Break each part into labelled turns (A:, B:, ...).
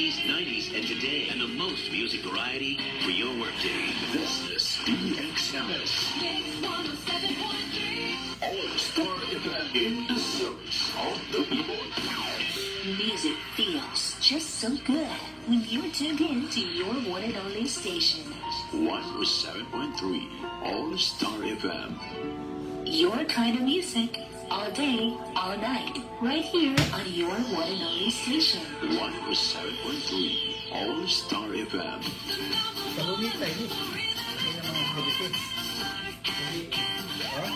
A: 90s, and today, and the most music variety for your workday. This is DXMS. All-Star Event in the search of the Billboard.
B: Music feels just so good when you're tuned in to your one and only station.
A: 107.3 All-Star FM.
B: Your kind of music, all day, all night, right here on your one and only station.
A: 107.3 All-Star FM.
C: Kahumit tayo ni. Kaya mga habitin.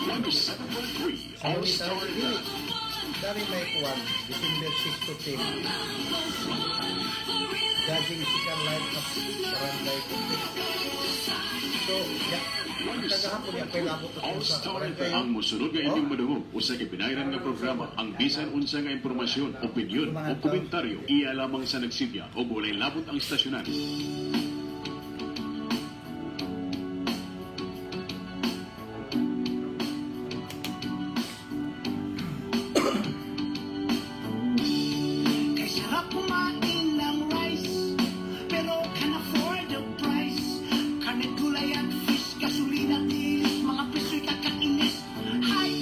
A: 107.3 All-Star FM.
C: Dari may kuwan, December 6 to 10. Judging Sikan Live of Barangay Complex. So, kagahapon niya pailabot sa
D: All-Star
C: barangay.
D: ang musunod nga inyong madungog usa kay pinayran nga programa ang bisan unsa nga impormasyon, opinyon o komentaryo iya lamang sa nagsidya o walay labot ang stasyonan.
E: Sarap kumain ng rice, pero can afford the price. Karne, gulay at fish, gasolina, tilis, mga piso'y kakainis. Hay,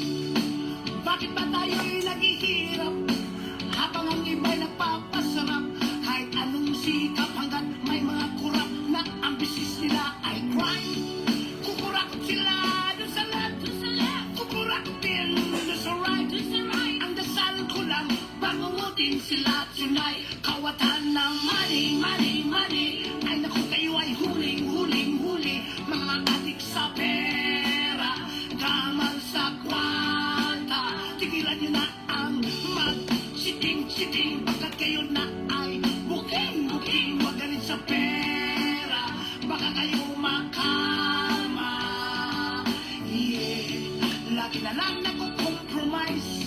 E: bakit ba tayo'y naghihirap? Habang ang iba'y nagpapasarap. Kahit anong sikap hanggat may mga kurap na ang business nila ay crime. Kukurakot sila doon sa left, kukurakot din doon sa right. Ang dasal ko lang, bangungutin sila tunay. Kawatan ng money, money, money. Ay naku, kayo ay huling, huling, huli. Mga adik sa pera, gamal sa kwanta. Tigilan nyo na ang mag-chiting-chiting. Pagkat kayo na ay booking-booking. Huwag galit sa pera, baka kayo makama. Yeah, lagi na lang nako-compromise.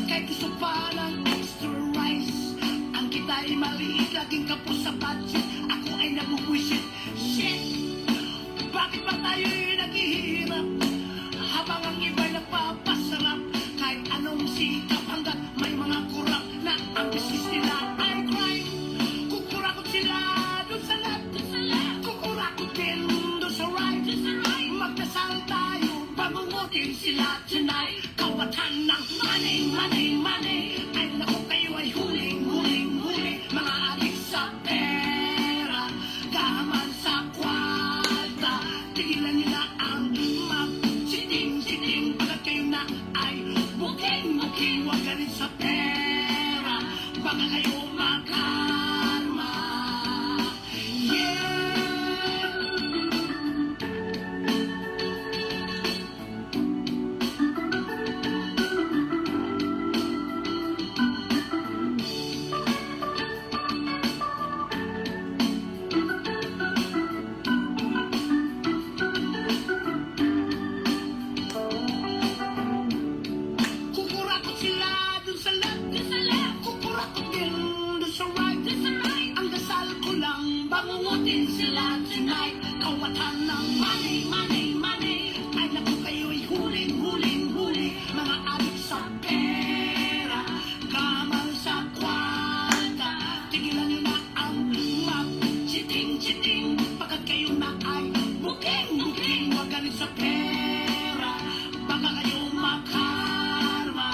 E: Kahit gusto pa ng extra rice. Ang kita'y maliit, laging kapos sa budget. Ako ay nabubwisit. Shit! Bakit ba tayo'y naghihirap? Habang ang iba'y nagpapasarap. Kahit anong sikap hanggat may mga kurap na ang business nila ay crime. Kukurakot sila doon sa left, kukurakot din doon sa right. Magdasal tayo, bangungutin sila tonight. Kawatan ng money, money, money. Ay naku, kayo ay huling, huling, huli. Mga adik sa pera, gaman sa kwarta. Tigilan nyo na ang mag-siting-siting. Pagkat kayo na ay booking-booking. Huwag galit sa pera, baka kayo makarma. Yeah! Kukurakot sila dun sa left, kukurakot din dun sa right. Ang dasal ko lang, bangungutin sila tonight. Kawatan ng money, money, money. Ay naku, kayo'y huling, huling, huli. Mga adik sa pera, gamal sa kwarta. Tigilan nyo na ang mag-chiting-chiting. Pagkat kayo na ay booking-booking. Huwag galit sa pera, baka kayo makarma.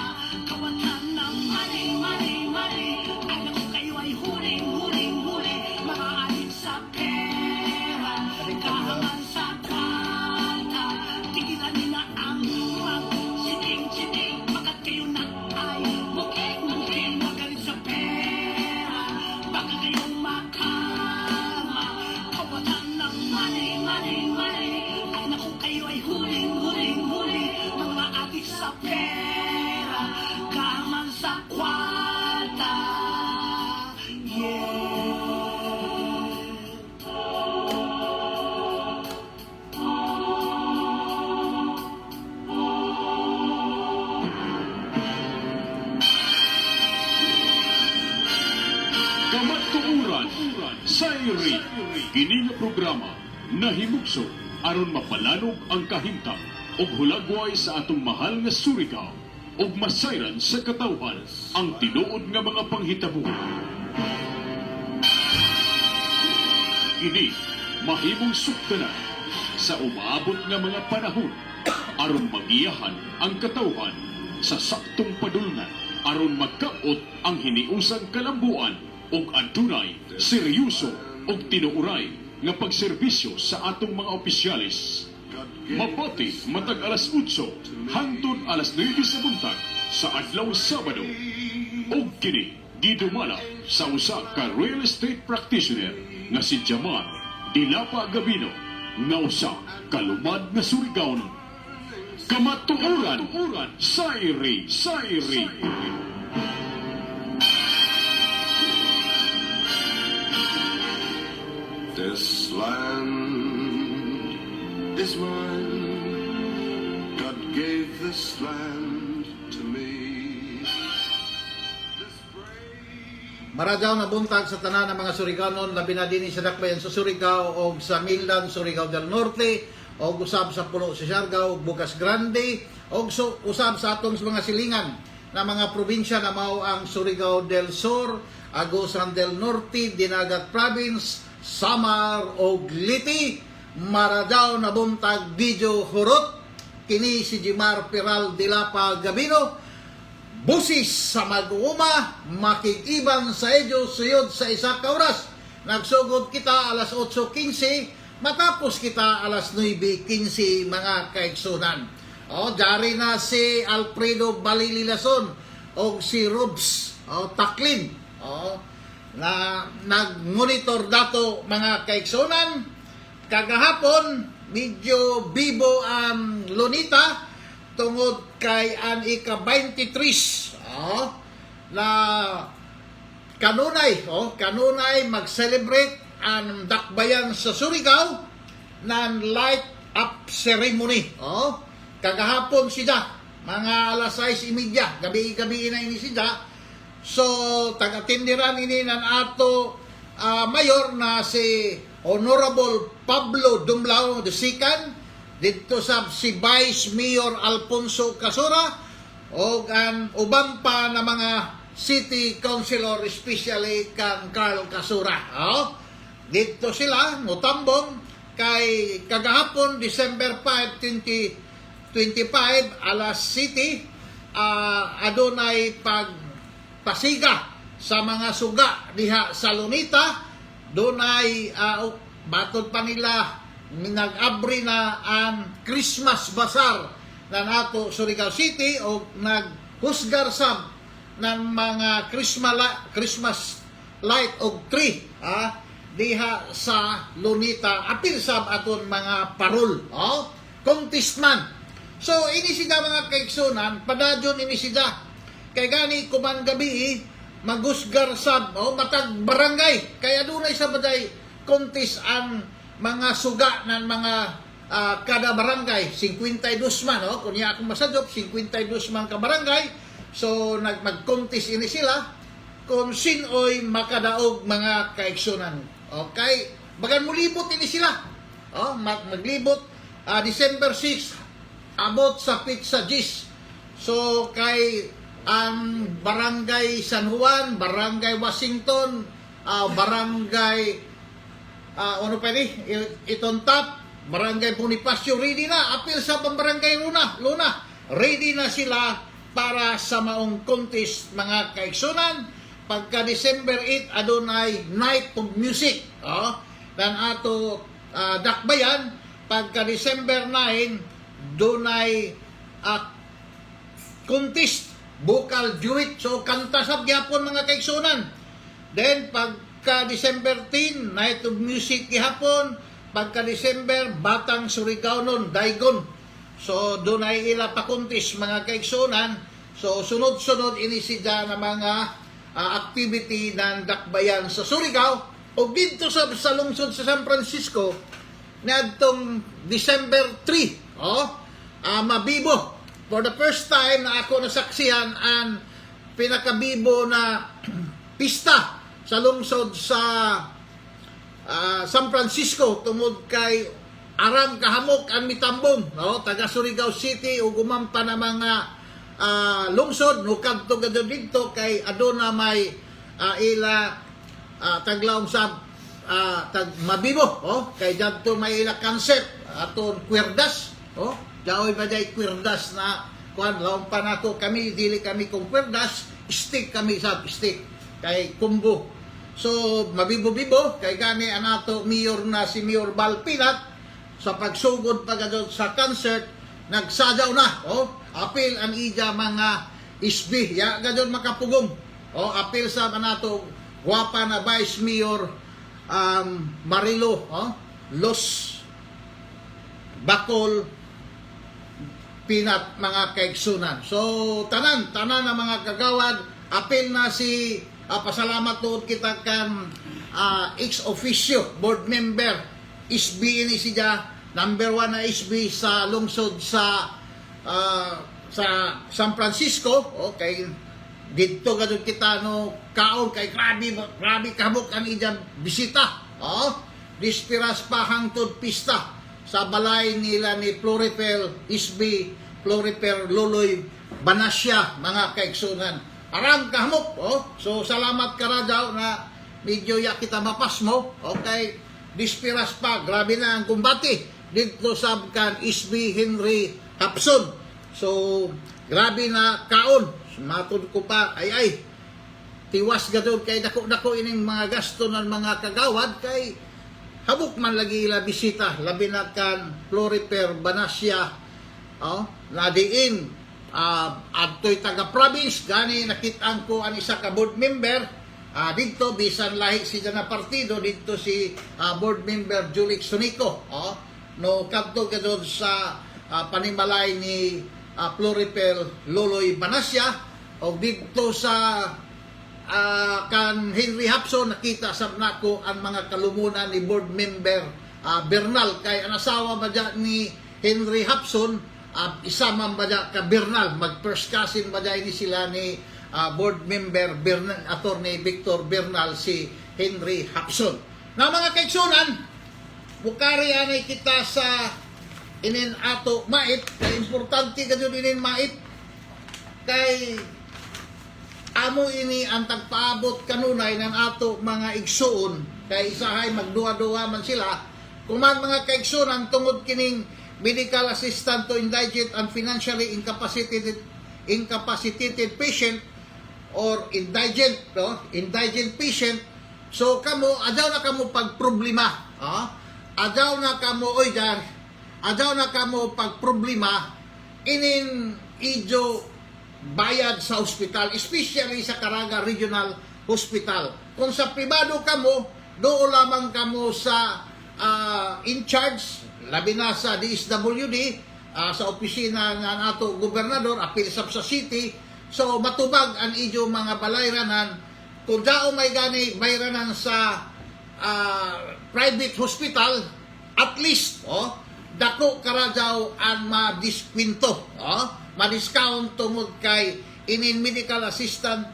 E: Kawatan ng money, money, money. Ay naku, kayo ay huling, huling, huli. Mga adik sa pera, gamal sa kwarta. Tigilan nyo na ang mag-chiting-chiting. Pagkat kayo na ay booking-booking. Huwag galit sa pera, baka kayo makarma. Kawatan ng money, money, money. Ay naku, kayo ay huling, huling, huli. Mga adik sa pera, gaman sa kwarta. Yeah.
D: Kamat-tuuran, Sayri, kini nga programa nahimugso aron mapalanog ang kahimtang ug hulagway sa atong mahal nga Surigao ug masayran sa katawhan ang tinuod nga mga panghitabo. kini mahimong suktanan sa umaabot nga mga panahon aron magiyahan ang katawhan sa saktong padulngan aron magkaot ang hiniusang kalambuan ug adunay seryoso ug tinuuray nga pagserbisyo sa atong mga opisyalis. Mapati matag alas 8 hangtod alas 9 sa buntag sa adlaw Sabado. Og kini gidumala sa usa ka real estate practitioner nga si Jamar Dilapa Gabino nga usa ka lumad nga Surigao. Kamatuoran, Sairi.
F: This land is mine. God gave this land to me. This brave
C: Maradaw na buntag sa tanan ng mga Suriganon, labi na din sa dakbayan sa Surigao o sa Mildan, Surigao del Norte, o usab sa Pulo sa Siargao, Bukas Grande, o usab sa atong mga silingan na mga probinsya na mao ang Surigao del Sur, Agusan del Norte, Dinagat Province, Samar o Liti. Maradaw na buntag Dijo Hurot, kini si Jimar Piral Dilapa Gabino, busis sa mag-uuma, makikiban sa edyo suyod sa isa ka oras. Nagsugod kita alas 8:15, matapos kita alas 9:15 mga kaigsunan. O, dari na si Alfredo Balililason o si Robs Taklin na nag-monitor dato mga kaigsunan. Kagahapon, medyo bibo ang Lunita tungod kay an ika-23 na kanunay mag-celebrate ang dakbayan sa Surigao ng light up ceremony. Kagahapon siya, mga alas 6:30, gabi-gabi na ini siya. So, taga-tindiran ini ng ato mayor na si Honorable Pablo Dumlao II, dito sa si Vice Mayor Alfonso Casora, o ang uban pa na mga city councilor, especially kang Carl Casora. Dito sila, mutambong, kay kagahapon, December 5, 2025, alas City, adunay pagpasiga sa mga suga diha sa Lunita. Dunay batod pa nila nag-abri na ang Christmas Bazaar na nato Surigao City o naghusgar sab ng mga Christmas light o tree diha sa Lunita, apil sab aton mga parol contest man. So ini siya mga kaigsunan, padadyon ini siya kay gani kuman gabi maghusgar sab matag barangay, kaya dunay sa baday contest ang mga suga ng mga kada barangay 52 man kunya akong masadop 52 man ka barangay. So mag-contest ini sila kung sinoy makadaog mga kaigsunan. Okay, bagan mulibot ini sila maglibot December 6 abot sa Pizza Gis. So kay ang Barangay San Juan, Barangay Washington, Barangay ano pa ni Itontap, Barangay Bonifacio, ready na. Apil sa Barangay Luna, ready na sila para sa maong contest mga kaigsunan. Pagka December 8 adunay night of music dan ato dakbayan. Pagka December 9 dunay contest vocal duet, so kanta sab gyapon mga kaigsunan. Then pagka December 10 night of music gihapon. Pagka December Batang Surigao nun Daigon. So dunay ila pa contest mga kaigsunan. So sunod-sunod ini siya na mga activity ng dakbayan sa Surigao. O dito sa lungsod sa San Francisco niadtong December 3 mabibo. For the first time na ako nasaksihan ang pinakabibo na pista sa lungsod sa San Francisco tungod kay aram kahamok ang mitambong taga Surigao City ug gumampa na mga lungsod no kadto gadto dito kay aduna may ila taglaom sa tag mabibo, kay jadto may ila concept aton kwerdas, jaoy ba day kwerdas na kuan laom pa nato kami dili kami kung kwerdas, stick kami sa stick kay kumbo. So mabibo-bibo kay gani anato mayor na si Mayor Balpinat sa pagsugod pagadto sa concert nagsadyaw na, apil ang ija mga isbi ya gadon makapugong, apil sa anato gwapa na Vice Mayor Marilo, Los Bacol Pinat mga kaigsunan. So tanan na mga kagawad, apil na si pasalamat tuod kita kan ex officio board member SB ini siya number 1 na SB sa lungsod sa San Francisco. Okay, dito gadto kita no kaon kay grabe kabuk ang iyang bisita. Dispiras pa hangtod pista sa balay nila ni Floripel SB Floripel Loloy Banasya mga kaigsunan. Aram kahamok, so salamat ka radyaw na medyo ya kita mapas mo. Okay, dispiras pa, grabe na ang kumbati dito sa kan SB Henry Hapson. So grabe na kaon, matod ko pa ay tiwas gadon kay dako ining mga gasto ng mga kagawad kay habok man lagi ila bisita labi na kan Floriper Banasya, na diin adtoy taga province gani nakit-an ko ang isa ka board member dito bisan lahi siya na partido dito si board member Julik Sunico, no kadto gadon sa panimalay ni Floripel Loloy Banasya o dito sa kan Henry Hapson nakita sa nako ang mga kalumunan ni board member Bernal kay ang asawa ba dyan ni Henry Hapson isa man ba dyan ka Bernal mag first cousin ba dyan ni sila ni board member Bernal, attorney Victor Bernal si Henry Hapson. Na mga kaigsunan, bukari anay kita sa inin ato mait kay importante kadyon inin mait kay amo ini ang tagpaabot kanunay ng ato mga igsuon kay isahay magduwa-duwa man sila kuman mga kaigsunan tungod kining medical assistant to indigent and financially incapacitated patient or indigent patient. So kamo adaw na kamo pagproblema, adaw na kamo pagproblema inin idyo bayad sa ospital, especially sa Caraga Regional Hospital. Kung sa pribado kamo, doon lamang kamo sa in charge, labi na sa DSWD, sa opisina ng ato gobernador, apil sa city, so matubag ang idyo mga balayranan. Kung dao may gani bayranan sa private hospital, at least, dako karadyaw ang madiskwinto, ma-discount tungod kay inin medical assistant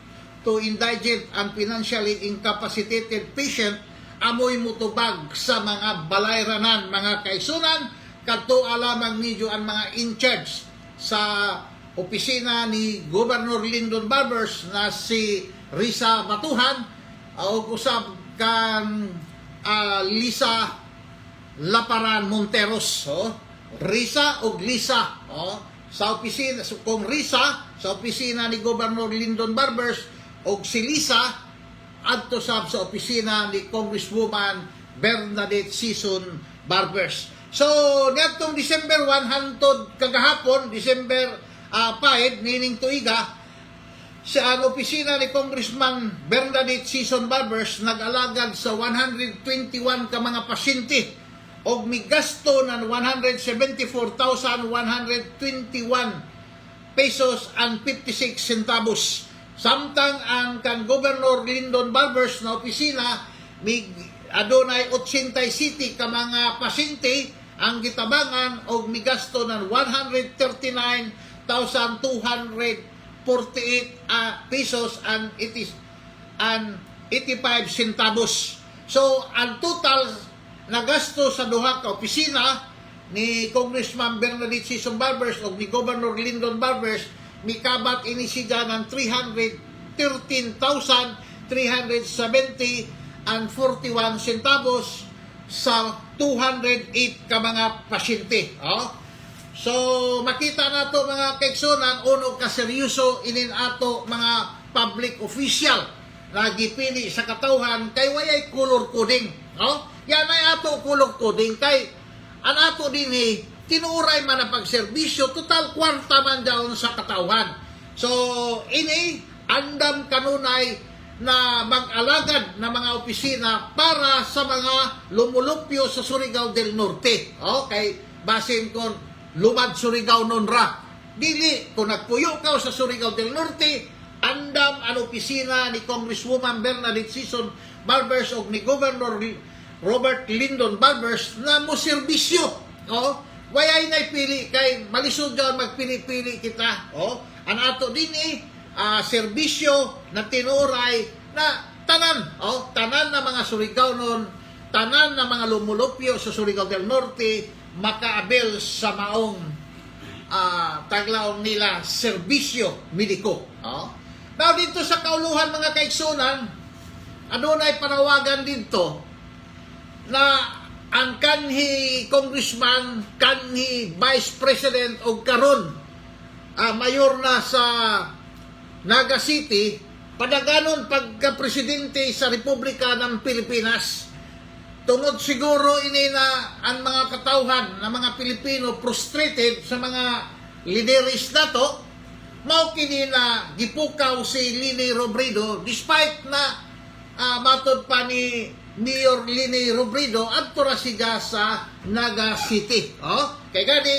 C: to indigent and financially incapacitated patient amoy mutubag sa mga balayranan mga kaigsunan kadto alamang medyo ang mga in charge sa opisina ni Governor Lyndon Barbers na si Risa Matuhan o usab kan Lisa Laparan Monteros, Risa o Lisa, sa opisina kung Risa sa opisina ni Governor Lyndon Barbers o si Lisa adto sa opisina ni Congresswoman Bernadette Sison Barbers. So niadtong December 1 hangtod kagahapon December 5 nining tuiga sa opisina ni Congressman Bernadette Sison Barbers nag-alagad sa 121 ka mga pasyente og migasto ng 174,121 pesos and 56 centavos. Samtang ang kan Governor Lyndon Barbers na opisina adunay 87 ka mga pasyente ang gitabangan og migasto ng 139,248 pesos and 85 centavos. So ang total na gasto sa duha ka opisina ni Congressman Bernadette Sison Barbers o ni Governor Lyndon Barbers mikabat ini siya ng 313,370 centavos sa 208 ka mga pasyente. So, makita na to mga kaigsunan, uno ka seryoso inin ato mga public official na gipili sa katawhan kay wayay color coding. Yan ay ato color coding kay an ato din tinuray man ang pagserbisyo, total kwarta man daon sa katawhan. So, ini andam kanunay na mag-alagad na mga opisina para sa mga lumulupyo sa Surigao del Norte. Kay basin kon lumad Surigao nonra. Dili, kung nagpuyo ka sa Surigao del Norte, andam ang opisina ni Congresswoman Bernadette Sison Barbers o ni Governor Robert Lyndon Barbers na mo serbisyo. Wayay na pili kay malisod dyan magpili-pili kita. Ang ato din serbisyo na tinuray na tanan. Tanan na mga Surigao nun, tanan na mga lumulupyo sa Surigao del Norte, makaabel sa maong taglaong nila serbisyo mediko. Now dito sa kauluhan mga kaigsunan, adunay panawagan dito na ang kanhi congressman, kanhi vice president o karon mayor na sa Naga City, padaganon pagka-presidente sa Republika ng Pilipinas. Tungod siguro ini na ang mga katawhan ng mga Pilipino frustrated sa mga lideris na to, mao kini na gipukaw si Lini Robredo despite na matod pa ni Mayor Lini Robredo adto ra siya sa Naga City. Kay gani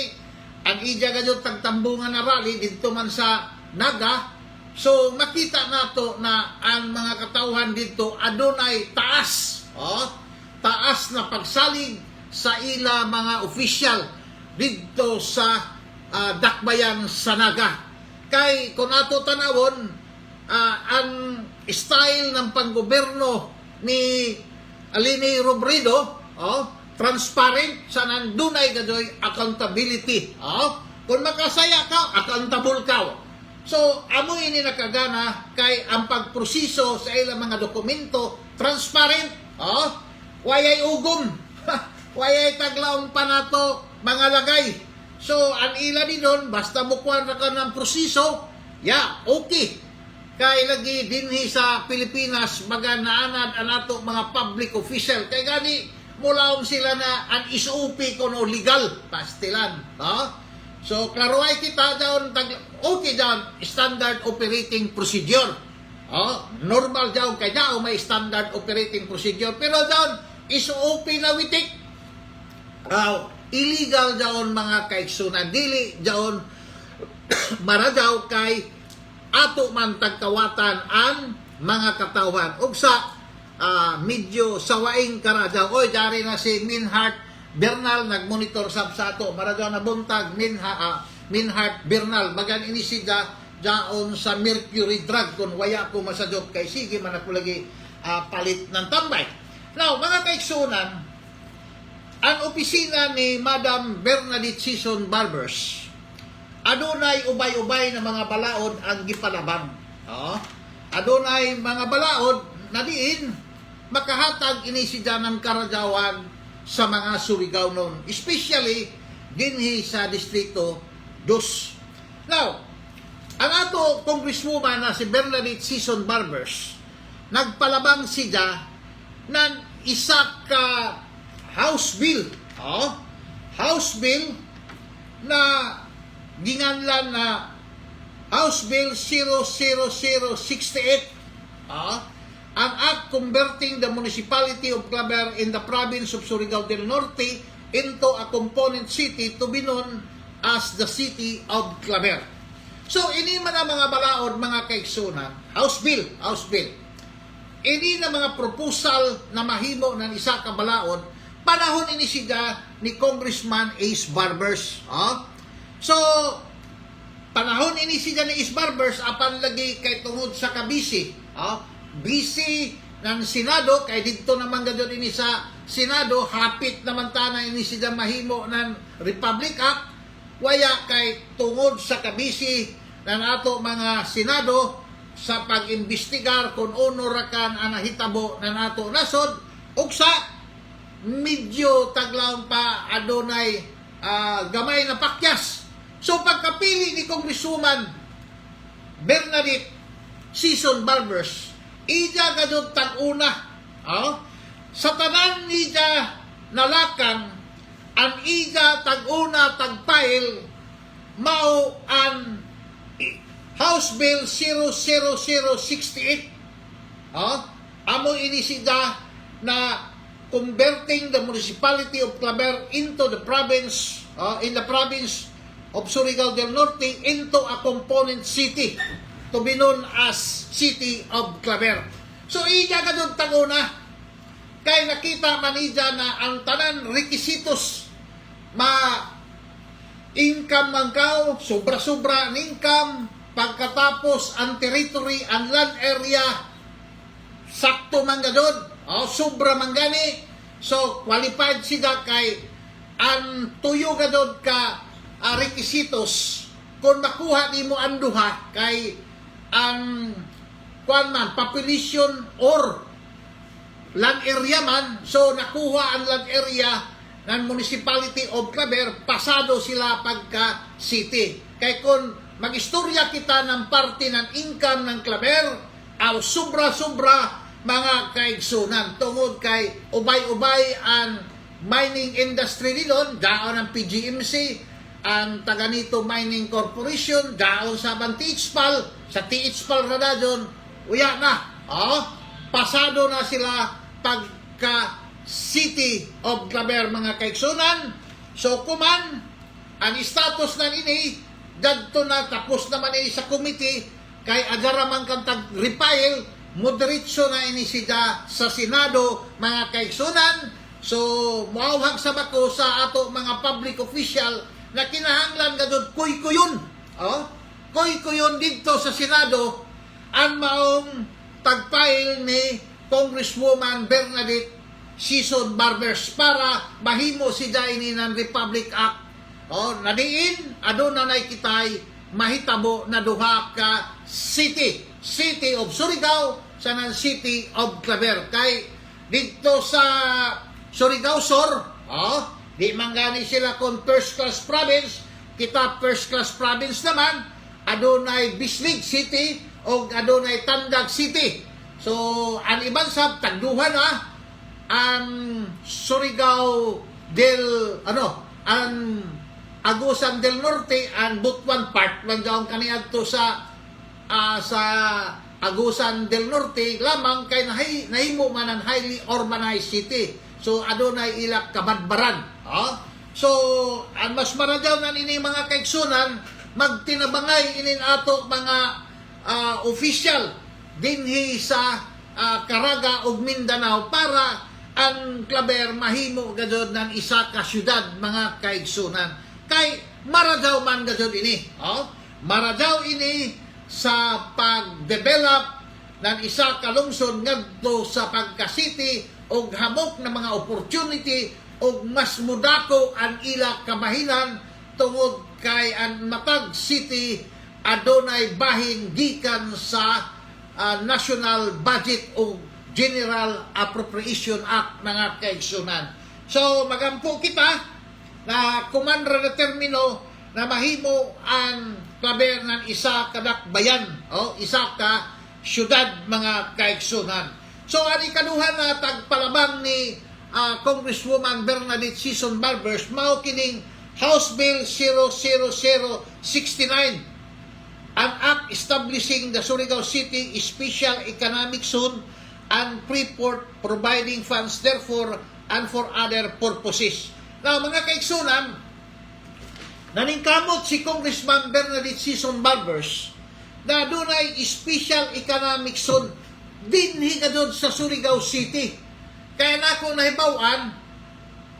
C: ang ija gadyo tagtambungan na rally dito man sa Naga. So makita nato na ang mga katawhan dito adunay taas. Taas na pagsalig sa ila mga opisyal dito sa dakbayan sa Naga. Kay kung ato tanawon ang style ng panggoberno ni Lini Robredo, transparent sa nandunay gadoy accountability. Kung makasaya ka, accountable ka. So, amo ini nakagana kay ang pagproseso sa ilang mga dokumento transparent. Wayay ugom. Wayay taglaong pa nato mga lagay. So, ang ila din doon, basta mukuha na ka ng proseso, okay. Kay lagi dinhi sa Pilipinas maganaanad ang ato mga public official. Kay gani mulaong sila na ang SOP kuno legal pastilan. So klaruay kita daw okay daw standard operating procedure. Normal daw kay daw may standard operating procedure pero daw SOP na witik. Illegal daw mga kaigsunan dili daw maradaw kay ato man tagkawatan ang mga katawhan. Ug sa medyo sawaing karadaw, dari na si Minhart Bernal nagmonitor sa ato. Maradaw na buntag Minhart Bernal. Bagan ini siya daon sa mercury drug kung waya ko masadok kay sige man ako lagi palit ng tambay. Now, mga kaigsunan, ang opisina ni Madam Bernadette Sison Barbers adunay ubay-ubay na mga balaod ang gipalabang. Adunay mga balaod na diin makahatag ini siya ng karadawan sa mga Surigao noon, especially dinhi sa distrito 2. Now, ang ato congresswoman na si Bernadette Sison Barbers nagpalabang siya ng isa ka House Bill. House Bill na ginganlan na House Bill 00068, ang Act Converting the Municipality of Claver in the Province of Surigao del Norte into a component city to be known as the City of Claver. So, ini man ang mga balaod, mga kaigsunan, House Bill. Ini na mga proposal na mahimo ng isa ka balaod, panahon ini siya ni Congressman Ace Barbers. So, panahon ini siya ni Ace Barbers, apan lagi kay tungod sa kabisi. Busy ng Senado, kay dito naman gadyon ini sa Senado, hapit naman tanang ini siya mahimo ng Republic Act, waya kay tungod sa kabisi ng ato mga Senado. sa pag-imbestigar kung uno ra kan ang nahitabo na nato nasod ug sa medyo taglaw pa adunay gamay na pakyas. So pagkapili ni Congresswoman Bernadette Sison Barbers, ija gadud tag-una sa tanan ija nalakan ang ija tag-una tag-file mao ang House Bill 00068. Amo ini sida na converting the municipality of Claver into the province in the province of Surigao del Norte into a component city to be known as City of Claver. So iya kadun taguna kay nakita man ija na ang tanan requisitos income man kao, sobra-sobra ang income, pagkatapos ang territory, ang land area, sakto man gadon, sobra man gani. So, qualified sila kay ang tuyo gadon ka requisitos kung makuha ni mo ang duha kay ang population or land area man, so nakuha ang land area ng municipality of Claver, pasado sila pagka city. Kay kung mag-istorya kita ng parte ng income ng Claver, sobra-sobra mga kaigsunan. Tungod kay ubay-ubay ang mining industry nilon, daon ang PGMC, ang taga-nito Mining Corporation, daon sa THPAL, sa THPAL radadon, uya na. Pasado na sila pagka City of Claver mga kaigsunan. So kuman ang status na ini dadto na tapos naman ini sa committee kay agaraman kang tag-repile moderitso na ini sida sa Senado mga kaigsunan. So muawhag sa bako sa ato mga public official na kinahanglan gadud kuy-kuyon kuy-kuyon dito sa Senado ang maong tag-file ni Congresswoman Bernadette Sison Barbers para mahimo si ini ng Republic Act. Nadiin, aduna nay kitay mahitabo na duha ka city of Surigao sa ng City of Claver. Kay dito sa Surigao Sur, di mangani sila kung first class province, kita first class province naman, adunay Bislig City o adunay Tandag City. So ang iban sa tagduha na ang Surigao ang Agusan del Norte ang Butuan part man daw kaniadto sa Agusan del Norte lamang kay nahimo man ang highly urbanized city. So adunay ilak kabadbaran. So ang mas maradaw na ini mga kaigsunan magtinabangay inin ato mga official dinhi sa Caraga ug Mindanao para ang Claver mahimo gadod ng isa ka syudad mga kaigsunan. Kay maradaw man gadod ini. Maradaw ini sa pag-develop ng isa ka lungsod ngadto sa pagka-city og hamok na mga opportunity og mas mudako ang ila kabahinan tungod kay ang matag city adunay bahin gikan sa national budget o General Appropriation Act mga kaigsunan. So magampo kita na kumandra na termino na mahimo ang Claver ng isa ka dakbayan isa ka syudad mga kaigsunan. So ang ikaduha na tagpalabang ni Congresswoman Bernadette Sison Barbers mao kining House Bill 00069, an act establishing the Surigao City Special Economic Zone and Freeport, providing funds therefore and for other purposes. Now, mga kaigsunan, naningkamot si Congressman Bernadette Sison Barbers na dunay special economic zone dinhi kadon sa Surigao City. Kaya na ako nahibawan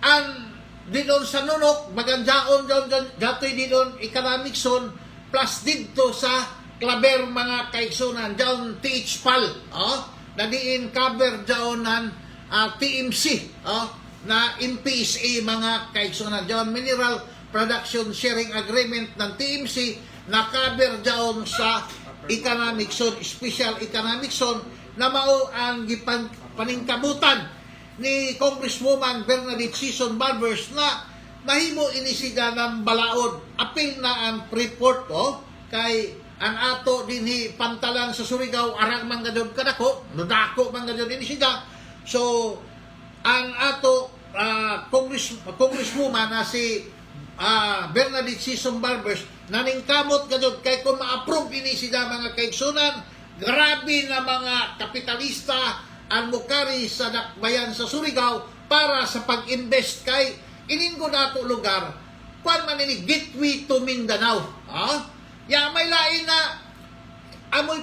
C: ang didon sa Nunok, magandyaon datoy didon economic zone plus dito sa Claver mga kaigsunan, down THPAL, na diin cover down ng TMC, na MPSA mga kaigsunan, down Mineral Production Sharing Agreement ng TMC, na cover down sa economic zone, special economic zone, na mao ang paningkamutan ni Congresswoman Bernadette Sison Barbers na mahimo ini siya ng balaod. Apil na ang Freeport kay ang ato dinhi pantalan sa Surigao arang man gadyon kadako, nudako man gadyon ini siya. So ang ato Congresswoman na si Bernadette Sison Barbers naningkamot gadyon kay kung ma-approve ini siya mga kaigsunan, grabe na mga kapitalista ang mukari sa dakbayan sa Surigao para sa pag-invest kay iningo nato lugar kwan man ini gateway to Mindanao. Ya may lain na amoy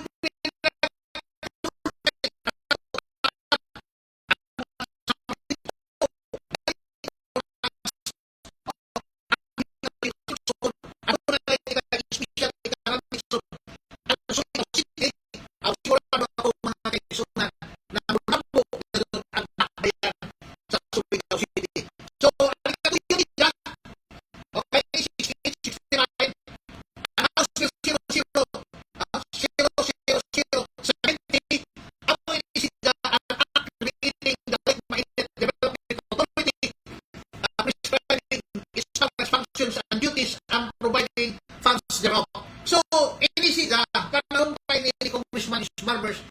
C: and duties and providing funds thereof. So, ini siya, panahon pa ni Congressman Barbers,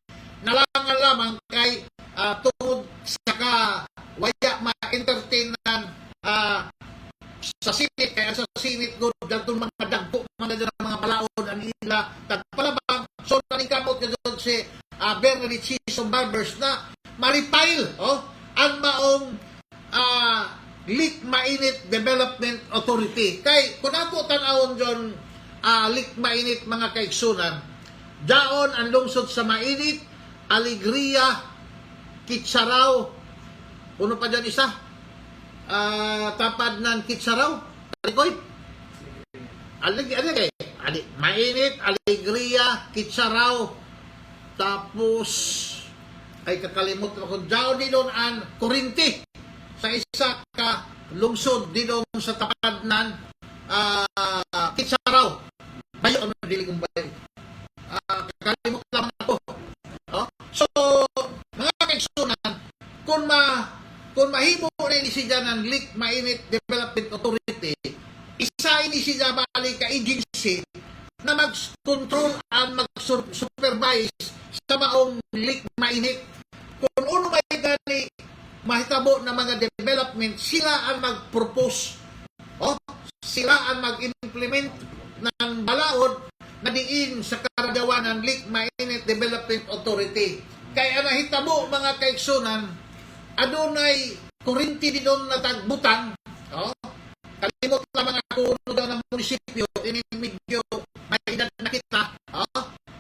C: nalangan lamang kay tungod sa waya ma-entertain sa Senate, kaya sa Senate good, dagtong mga dagpo, mga mga balaod, ang ila, tagpalabang, so naningkamot ka doon si Bernadette Sison Barbers na maripile, ang maong Lik Mainit Development Authority. Kay, kung ako tanawon dyan, Lik Mainit mga kaigsunan, daon ang lungsod sa Mainit, Alegria, Kitsaraw, uno pa dyan isa, tapad ng Kitsaraw, Alikoy, Mainit, Alegria, Kitsaraw, tapos, ay kakalimot ako, daon din doon ang Corinti, sa isa ka lungsod dinong sa tapad ng Kitsaraw. Bayo, ano dili kong bayo? Kakalimot lang ako. So, mga kaigsunan, kung mahimo na ini siya ng Lik Mainit Development Authority, isa ini siya balik ka agency na mag-control and mag-supervise sa maong Lik Mainit. Kung uno may gani mahitabo na mga development, sila ang mag-propose, sila ang mag-implement ng balaod na diin sa karagawan ng Lik Mainit Development Authority. Kaya nahitabo mga kaigsunan, adunay Corinti din doon na tagbutang, kalimot lamang ako daw ng munisipyo, ini medyo may edad na kita,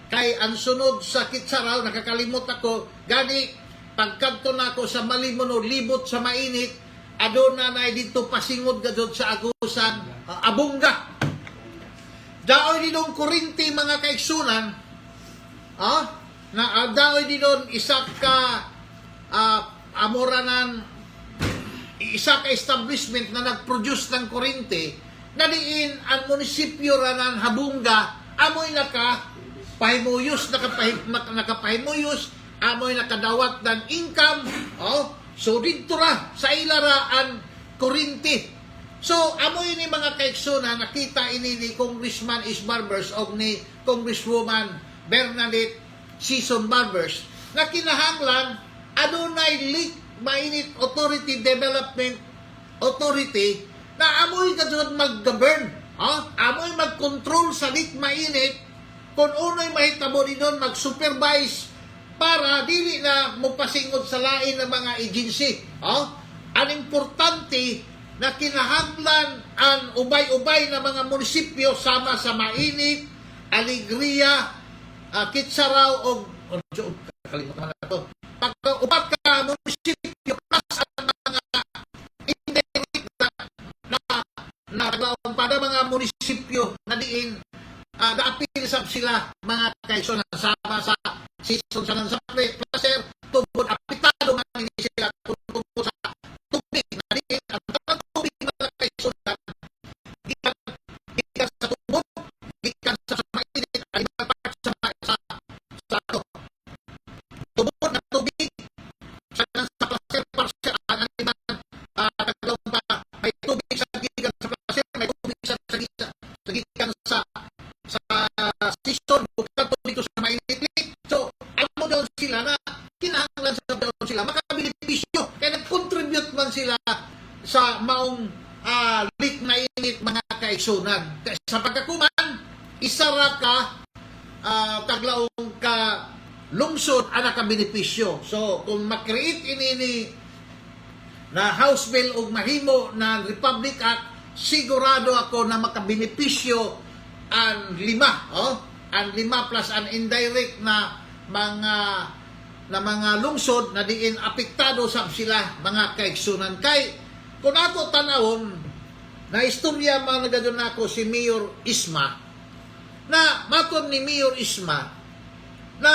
C: kay ang sunod sa Kitsaraw, nakakalimot ako, gani pagkanto na ako sa Malimono, libot sa Mainit, aduna na dito pasingod gadod sa Agusan, Abunga. Daoy dinong Corinti mga kaigsunan, na daoy dinon isa ka amoranan, isa ka establishment na nag-produce ng Corinti, na diin ang munisipyo ranan Habunga, amoy naka pahimuyos, nakapahimuyos, amoy nakadawat ng income, so dito ra sa ilaraan Corinti. So amoy ni mga kaigsunan, nakita ini ni Congressman Barbers o ni Congresswoman Bernadette Sison Barbers na kinahanglan adunay Lik Mainit Authority Development Authority na amoy kadto mag-govern, amoy mag-control sa Lik Mainit, kung unoy mahitabo dinon mag-supervise para dili na mupasingod sa lain ng mga agency. Ang importante na kinahanglan ang ubay-ubay na mga munisipyo sama sa Mainit, Alegria, Kitsaraw o kalimutan na ito. Pagka-upat ka munisipyo plus ang mga indirect na pada mga munisipyo na diin naapil sila mga kaigsunan sama sa season sa Nansapre, Placer, tubod, apitado man hindi sila tubod sa tubig na diin, ang tanang tubig mga kaigsunan, gikan sa tubod, gikan sa Mainit, ay mga part sa sila sa maong lik na init mga kaigsunan. Sa pagkakuman, isa ra ka taglaong ka lungsod ang nakabenepisyo. So, kung makreate ini na House Bill o mahimo na Republic Act, sigurado ako na makabenepisyo ang 5, ang 5 plus ang indirect na mga lungsod na diin apektado sa sila mga kaigsunan. Kay kung ako tanawon na istorya mga nagadun ako si Mayor Isma, na maton ni Mayor Isma na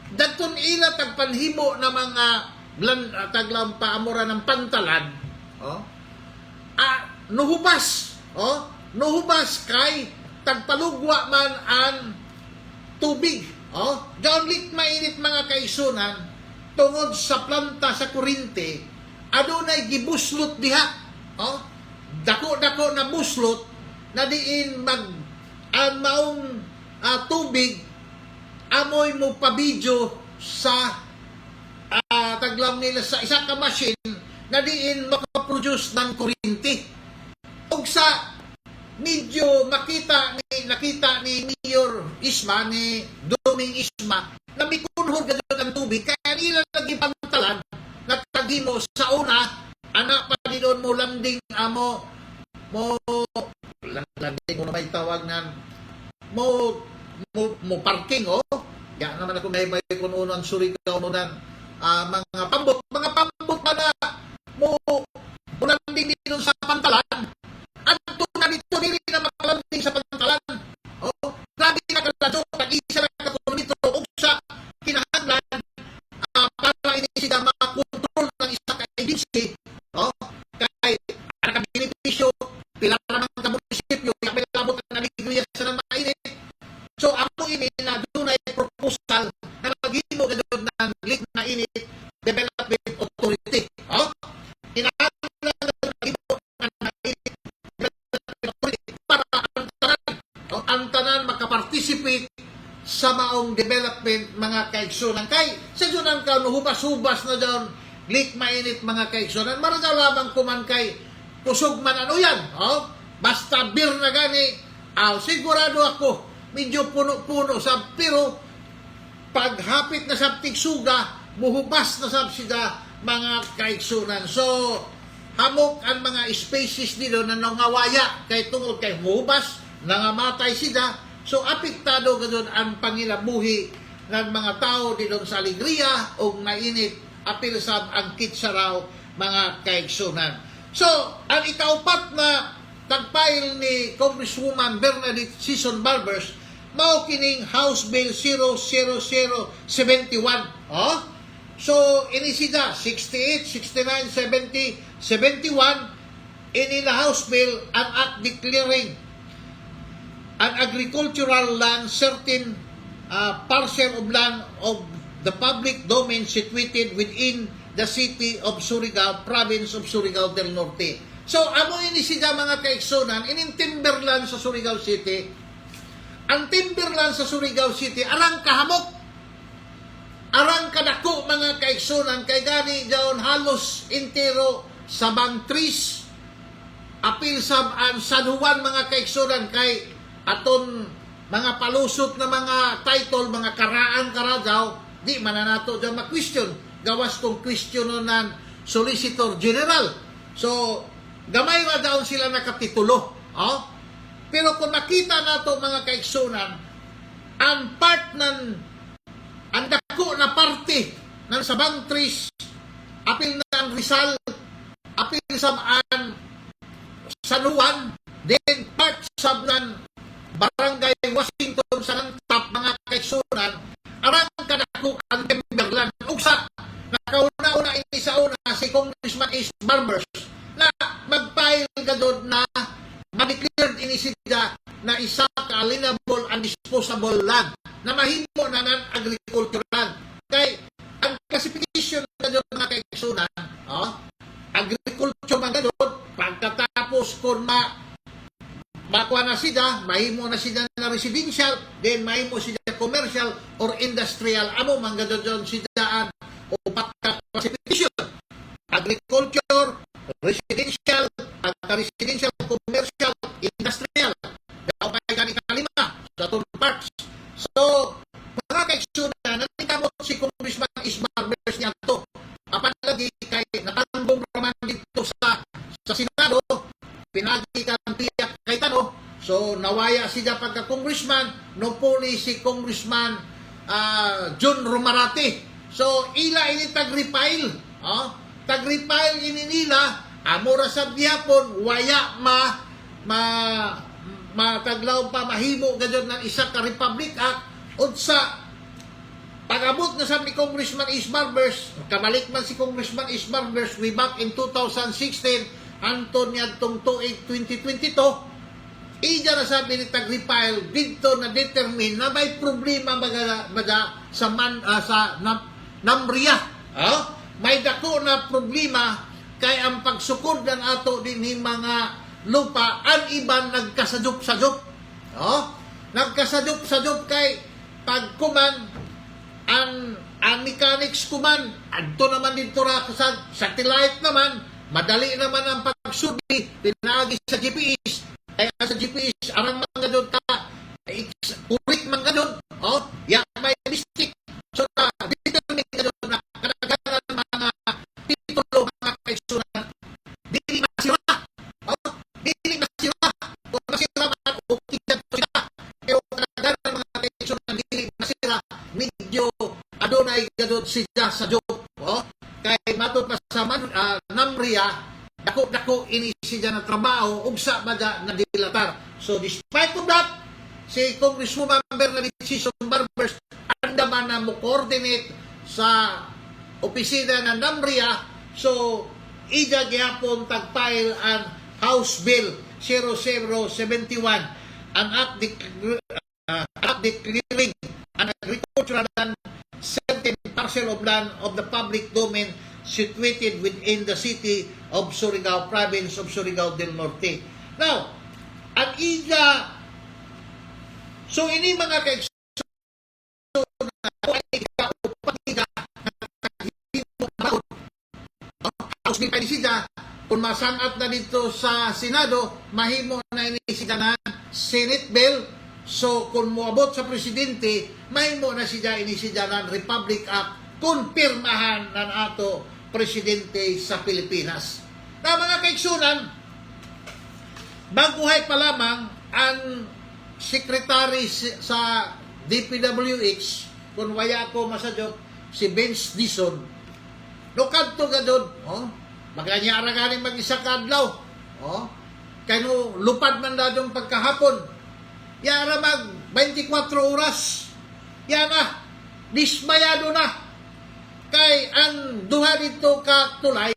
C: daton ila tagpanhimo na mga taglang paamura ng pantalan, nuhubas kay tagpalugwa man ang tubig. Diyan lit mainit mga kaigsunan tungod sa planta sa kuryente, adunay gibuslot diha. Dako-dako na buslot na diin ang maong tubig amoy mo pabidyo sa taglam nila sa isa ka machine na diin makaproduce ng kuryente. Og sa medyo nakita ni Mayor Isma, ni Doming Isma, na may kunhod gadon ang tubig, kaya nila lagi pantalan na tagimo sa una, anak pa di doon mo landing landing mo na may tawag na mo parking, yan naman ako may kung uno ang Surigao unan, mga pambot pa na mo landing dito sa pantalan. At na dito nili na makalanding sa pantalan. Grabe na kaladyo, nag-isa na kakulito o sa kinahanglan para ini sila makakontrol ng isang agency. Kay nakabinipisyo, pila naman ka munisipyo, kaya may labot na naligaya sa nang mainit. So ako ini na doon ay proposal na maghimo gadod ng lik na init development authority. Ang tanan makaparticipate sa maong development mga kaigsunan. Kay sa sunan ka no hubas-hubas na daw lik mainit mga kaigsunan, maradaw lamang kuman kay kusog man ano yan. Basta beer na gani, sigurado ako medyo puno-puno sa pero paghapit na sa tigsuga muhubas na sa sida mga kaigsunan. So hamok ang mga species dito na nangawaya kay tungod kay muhubas nangamatay sila. So apektado gadon ang pangilabuhi ng mga tao dito sa alegria o nainit apil sa ang kitsaraw mga kaigsunan. So ang ikaupat na tagpail ni Congresswoman Bernadette Sison Barbers mao kining House Bill 00071. So ini sida 68, 69, 70, 71 ini na House Bill ang act declaring an agricultural land certain parcel of land of the public domain situated within the city of Surigao, province of Surigao del Norte. So amo ini sida mga kaigsunan ining timberland sa Surigao City. Ang timberland sa Surigao City arang kahamok, arang kadako mga kaigsunan, kay gani daon halos intero sabang trees apil sab ang San Juan mga kaigsunan, kay aton mga palusot na mga title, mga karaan karadaw, di mananato dyan ma-question. Gawas kong question ng Solicitor General. So, gamay na daw sila nakatitulo. Pero kung nakita nato mga kaigsunan, ang part ng ang dako na parte ng sabang trees, apil na ang Rizal, apil sa ang San Juan, then part sa ng Barangay Washington sa Nantap mga kaigsunan, arang kadako ang timberland. Ugsa nakauna-una ini sa una si Congressman Ace Barbers na magpile gadod na ma-declared ini sida na isa ka alienable and disposable land na mahimo na ng agricultural. Kay ang classification gadod mga kaigsunan, agriculture man gadod pagkatapos kung makuha na sida, mahimo na sida na residential, then mahimo sida commercial or industrial. Amo man gadon sidaan o pagka-classification. Agriculture, residential, residential, commercial, industrial. Daw pa gani kalima sa atong parks. So, mga kaigsunan, nanikamot si Congressman Ismarbers niya to. Apan lagi kay natanggong naman dito sa Senado, pinagi kan tiyak kay Tano. So, nawaya siya pagka-congressman, no puli si Congressman John Romarate. So, ila ini tag-repile. Tag-repile ini nila, amora sa biyapon, waya mataglaw pa mahimo gadyon ng isa ka Republic Act, unsa pag-abot na sa ni Congressman Ismarbers, kabalik man si Congressman Ismarbers way back in 2016, anton niadtong tuig 2022, iya na sabi ni tag-repile dito na determine na may problema baga sa Namria. May dako na problema kay ang pagsukod ng ato din ni mga lupa ang iban nagkasadyop-sadyop. Nagkasadyop-sadyop kay pagkuman ang mechanics kuman adto naman dito ra sa satellite naman, madali naman ang pagsudi pinaagi sa GPS. Kaya sa GPS, arang mga doon kurik mga doon, ya may mistake. So, determine ka doon na kadagaran ng mga titulo, mga kaigsunan, dili masira. Dili masira. Kung masira man, okay na sila. Pero kadagaran ng mga kaigsunan, dili masira. Medyo adunay ka doon siya sa job. Kaya matod pa sa Namria, dako-dako ini siya na trabaho, ugsa baga na dilatar. So, despite of that, si Congresswoman Bernadette Barbers andaman na mo coordinate sa opisina ng Namria. So, ida gyapon tagpile ang House Bill 0071, an act declaring an agricultural land certain parcel of land of the public domain situated within the city of Surigao, province of Surigao del Norte. Now, ang ida, so ini mga kaigsunan, House Bill pa siya, kung masangat na dito sa Senado, mahimo na ini siya na Senate Bill. So, kung muabot sa Presidente, mahimo na siya ini siya na Republic Act, kung pirmahan ng ato Presidente sa Pilipinas. Na mga kaigsunan, baguhay pa lamang ang Secretary sa DPWH, kung waya ko masadyok, si Vince Dizon, no kadto gadod, maganyara ganing mag-isa kadlaw, kaya no lupad man dadong pagkahapon, yara mag 24 oras, yana, dismayado na, kay ang duha dito ka tulay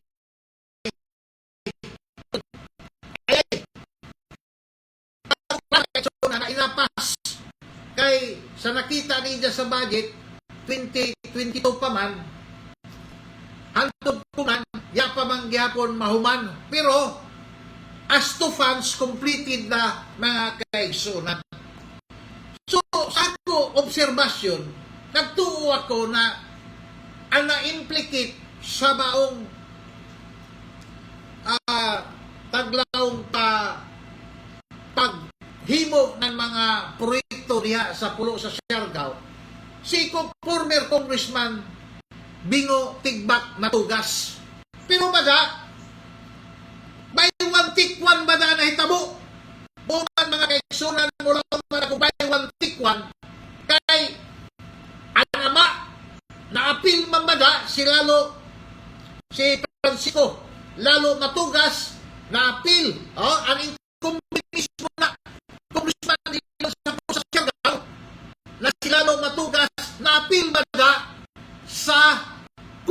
C: na inapas kay sa nakita niya sa budget 2022 pa man hantod kuman ya pa man gyapon mahuman, pero as to funds completed na mga kaigsunan. So sa ako obserbasyon, nagtuo ako na ang na-implicate sa maong taglawong paghimo ng mga proyekto diha sa pulo sa Siargao, si former Congressman Bingo Tigbak Matugas. Pero baga, may one tikwan ba na nahitabo? Buman mga kaigsunan mo lang man ako by one tikwan, kay ang ama na-appeal mamada si Francisco Lalo Matugas, na-appeal ang incumbent mismo na Congressman dito sa Siargao na si Lalo Matugas, na-appeal mamada sa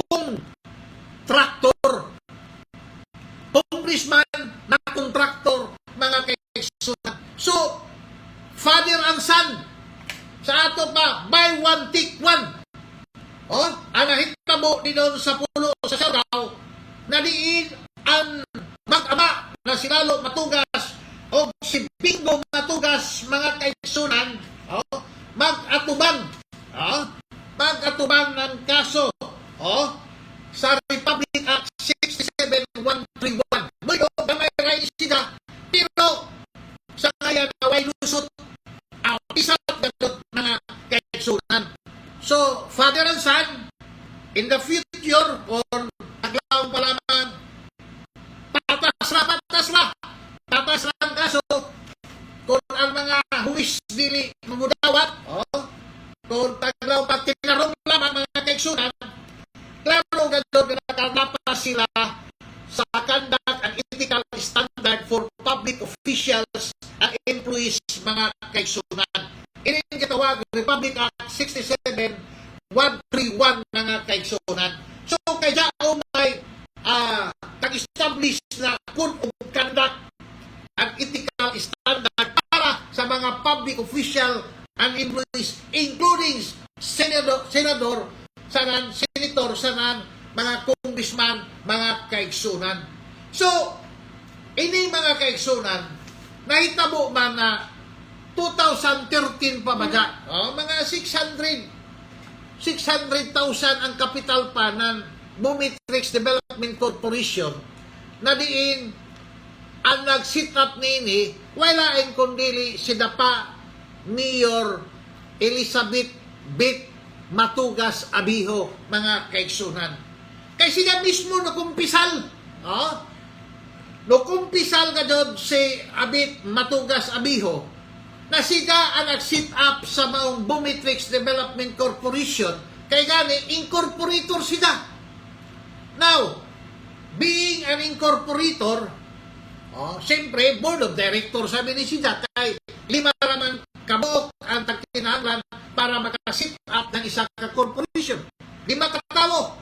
C: kontraktor. Congressman na kontraktor, mga kaigsunan. So, father and son, sa ato pa, by one tikwan. Ang nahitabo din doon sa pulo sa Siargao, na diin ang mag-ama na si Lalo Matugas o si Bingo Matugas, mga kaigsunan, mag-atubang ng kaso sa Republic Act 67131. in the future, or naglaong pa lamang, patas na ang kaso, kung ang mga huwis dili mamudawat, kung taglaw pag tinarong lamang mga kaigsunan, klaro gano'n na nakalapas sila sa conduct and ethical standard for public officials and employees mga kaigsunan. Ini ang gitawag Republic Act 67-131 mga kaigsunan. So kaya may tag-establish na code of conduct and ethical standard para sa mga public official and employees, including senator, sanan, mga congressman, mga kaigsunan. So, ini mga kaigsunan, nahitabo man na 2013 pa ba dyan? Mga 600,000 ang capital pa ng Bumitrix Development Corporation na diin ang nag-sit up nini walain kundili si Dapa Mayor Elizabeth Beth Matugas Abiho mga kaigsunan. Kay sila mismo nakumpisal. Nakumpisal ka doon si Abit Matugas Abiho na siya ang nag-sit up sa maong Bumitrix Development Corporation kay gani incorporator siya. Now, being an incorporator, siyempre, board of directors, sabi ni siya, kay 5 naman kabok ang tagkinahanglan para makasit up ng isa ka corporation. 5 katawo.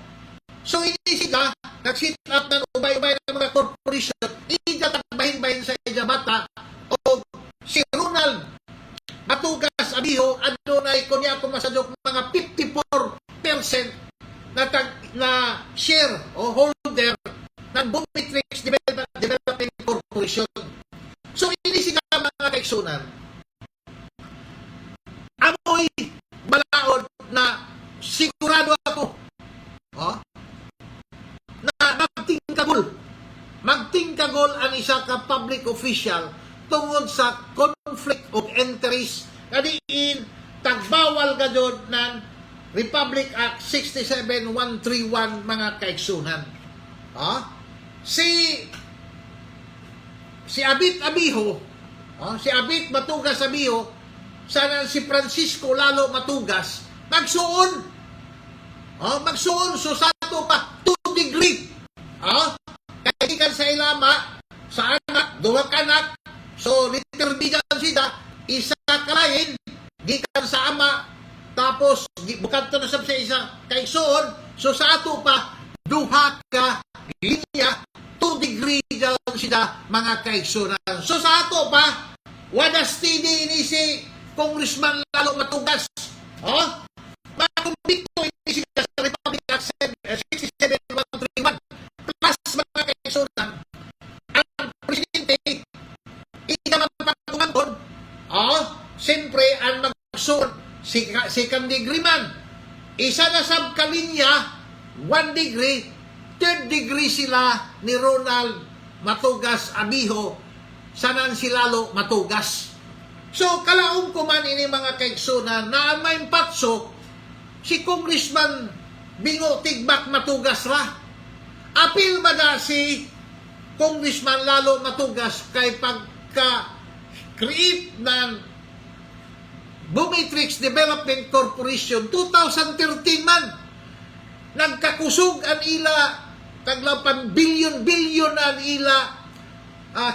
C: So, hindi siya nag-sit up ng ubay-ubay ng mga corporation. Hindi siya tagbahin-bahin sa Ijabata o si Ronald Matugas Abiho ano na ikunya kumasadok mga 54% na share o holder ng Bumitrix Development Corporation. So, ini sila mga kaigsunan. Amoy balaod na sigurado ako na magtingkagol ang isa ka public official tungod sa conflict of interest na diin tagbawal ka doon ng Republic Act 67-131 mga kaigsunan. Si Abit Abiho, si Abit Matugas Abiho, sana si Francisco Lalo Matugas, magsuon so sa ito pa 2 degree. Kaya kan sa ilama, sa anak, 2 anak, so literbigan sila, isa kalahin, gikan sa ama, tapos bukan to na sa isa kaigsuon, so sa ato pa 2 ka linya 2 degree daw sila mga kaigsunan. So sa ato pa wadas TD ini si Congressman Lalo Matugas makumbikto ini siya sa Republic Act 67-131 plus mga kaigsunan ang presidente ikaman pagtungan siyempre ang magsuon si Candy Griman, isa na sa kalinya, 1 degree, 3rd degree sila ni Ronald Matugas Abiho, sanan si Lalo Matugas. So, kalaong ko man ini mga kaigsunan na may patso, si Congressman Bingo Tigbak Matugas ra. Apil ba na si Congressman Lalo Matugas kay pagka-create ng Bumitrix Development Corporation 2013 man nagkakusog ang ila taglapan bilyon ang ila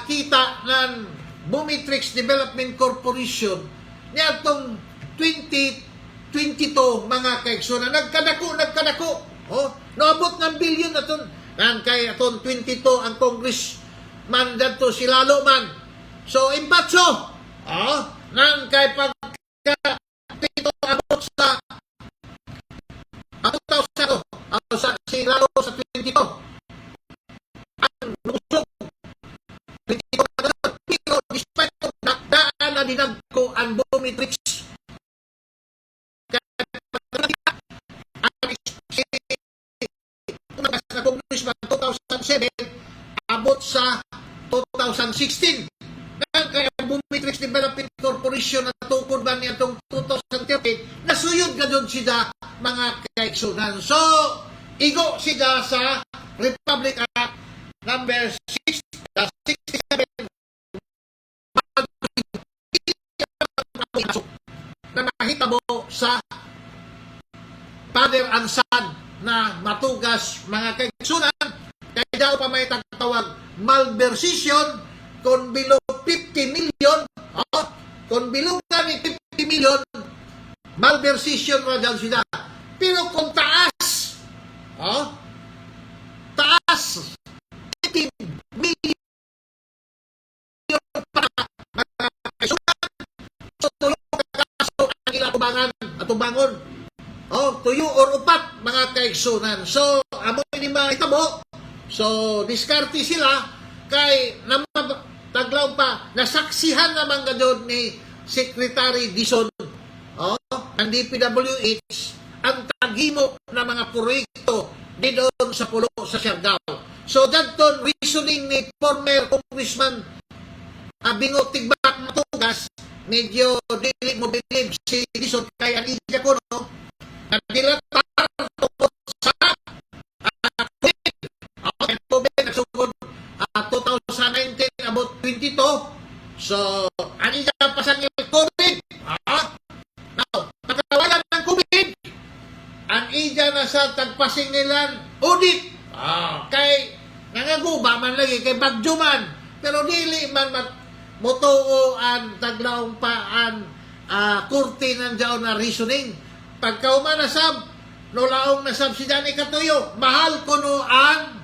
C: kita ng Bumitrix Development Corporation niadtong 2022 mga kaigsunan nagkadako naabot ng bilyon aton nan kay aton 22 ang congressman dadto si Lalo man so impatso nan kay pag dito abot sa si Lalo sa 22 ang lusog 22 pero despite nakdaan na dinagko ang Bumitrix na congressman 2007 abot sa 2016 kaya Bumitrix Development Corporation na tukod ba niya itong 2013 nasuyod ka doon sila mga kaigsunan. So, igo siya sa Republic Act number 67 na mahitabo sa father and son na matugas mga kaigsunan, kaya daw pa may tagtawag malversation kung below 50 million, kung below ni 50 million, malversation na daw sila. Pero kung taas, taas, 80 million pa mga kaigsunan, so tuyo kakaso ang ilang atubangon. Tuyo or upat mga kaigsunan. So, amo ni mahitabo. So, diskarte sila kay taglaw pa nasaksihan naman gadyon ni Secretary Dizon ng DPWH ang tagimo na mga proyekto di doon sa pulo sa Siargao. So, dadton reasoning ni former Congressman Bingo Tigbak Matugas, medyo dili mo bilib si Dizon kay ang ija ko, no? Nadilatar tungkol sa COVID nagsugod 2019 about 22. So, ang ija pasang COVID. Now, pagkawalan ng COVID, ang ija na sa tagpasingilan audit. Kay nangaguba man lagi kay bagjuman. Pero dili man motuo ang taglaong pa ang kurti ng jaw na reasoning. Pagkauman nasab, nolaong nasab si Danny Catuyo, mahal ko no ang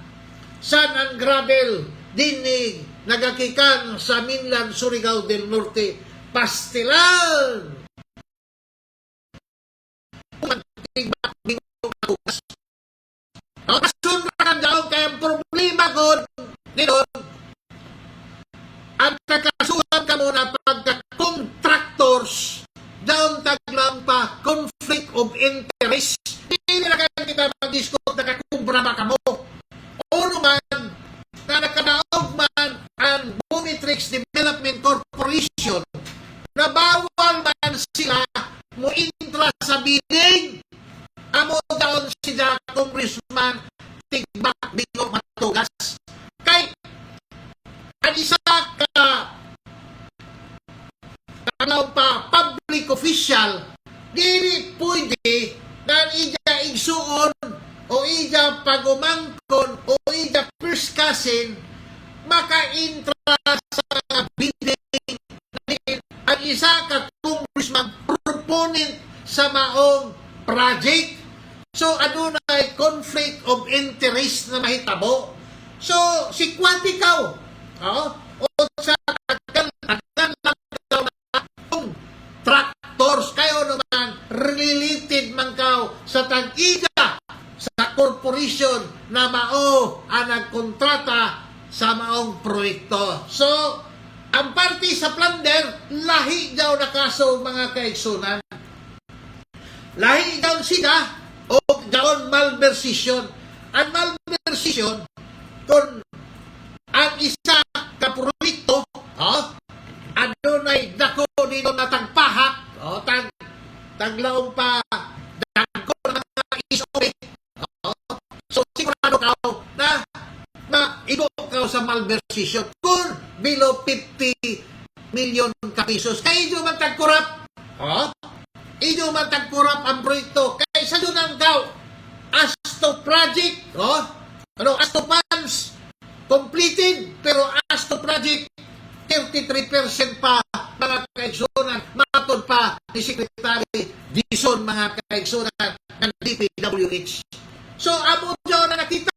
C: san ang gravel dinig nagakikan sa Minlan, Surigao del Norte, pastilan. Kasunrakan daw kaya problema ko nito at nakasuhan ka muna pagka-contractors down taglang pa conflict of interest. Hindi na kita mag-discuss nakakubra ba ka mo. O naman na nakadaog man ang Bonitrix Development Corporation na bawal man sila mo intra sa bidding. Amo down siya Congressman Tigbak Bingo Matugas. Kay ang isa ka pa public official, dili pwede na ija igsuon o ija pagumangkon o ija first cousin maka-intra sa bidding. Ang isa ka congressman proponent sa maong project. So, ano na conflict of interest na mahitabo. So, si Quanticaw, o sa tractors kayo naman related man kaw sa tag-ida sa corporation na mao ang nagkontrata sa maong proyekto. So, ang party sa plunder, lahi daw na kaso mga kaigsunan. Lahi daw sila o daw malversation. Ang malversation, kung ang isa ka proyekto, ano na'y dako dito na tagpahak, taglaong pa, dako na mga isoy. So, sigurado ka na maigo ka sa malversation kung below 50 million ka pesos. Kaya ito man tagkurap, ito man tagkurap ang proyekto. Kaya sa doon ang daw, Asto Project, Asto Funds, completed, pero Asto Project, 33% pa mga kaigsunan, matod pa ni Secretary Dizon mga kaigsunan ng DPWH. So, amo dyan na nakita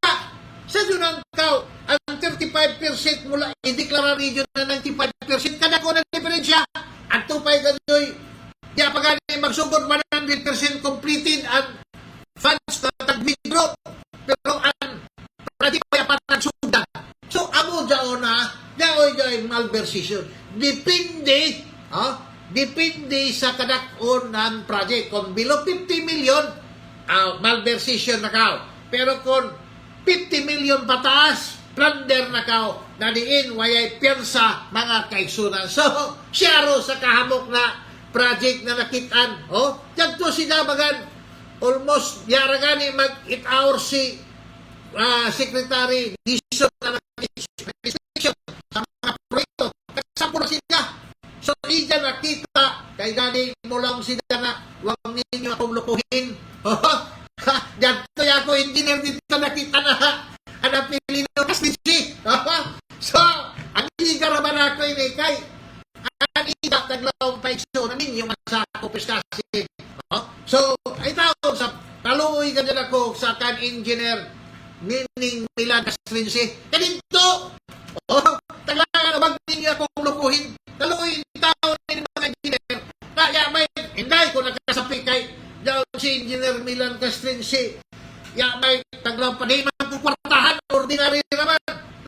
C: sa dunang kaw, ang 35% mula i-declara region na 95%, kada ko ng diferensya, at tupay ganyoy, di pagani magsugod 100% completed ang funds na tag-withdraw, pero ang project pa parang sudan. So, amo dyan na, dyan malversation. Depende sa kadakon ng project. Kung below 50 million, malversation na kao. Pero kung 50 million pataas, plunder na kao, na diin, wayay piyansa mga kaigsunan. So, siyaro sa kahamok na project na nakitaan. Dyan to sinabagan, almost yara gani mag 8 hours si Secretary Dizon na nag-inspection sa mga proyekto. Kasampo na sila. So, iya nakita, kay gani mo lang sila na huwag ninyo akong lukuhin. Diyan to ako, engineer dito nakita na ang Pilino Castrinsi. So, ang igaraman ako ini kay ang idak naglawang paikso na ninyo masako piskasi. So, ay tao sa taluoy ka dyan ako sa kan engineer Nining Milan Castrinsi. Kanito! Tagalan, wag ninyo akong lukuhin. Taluoy tao ng mga engineer. Kaya may, hindi ko nagkasapi kay daw si engineer Milan Castrinsi. Ya may taglaw pa di man kukwartahan, ordinary naman.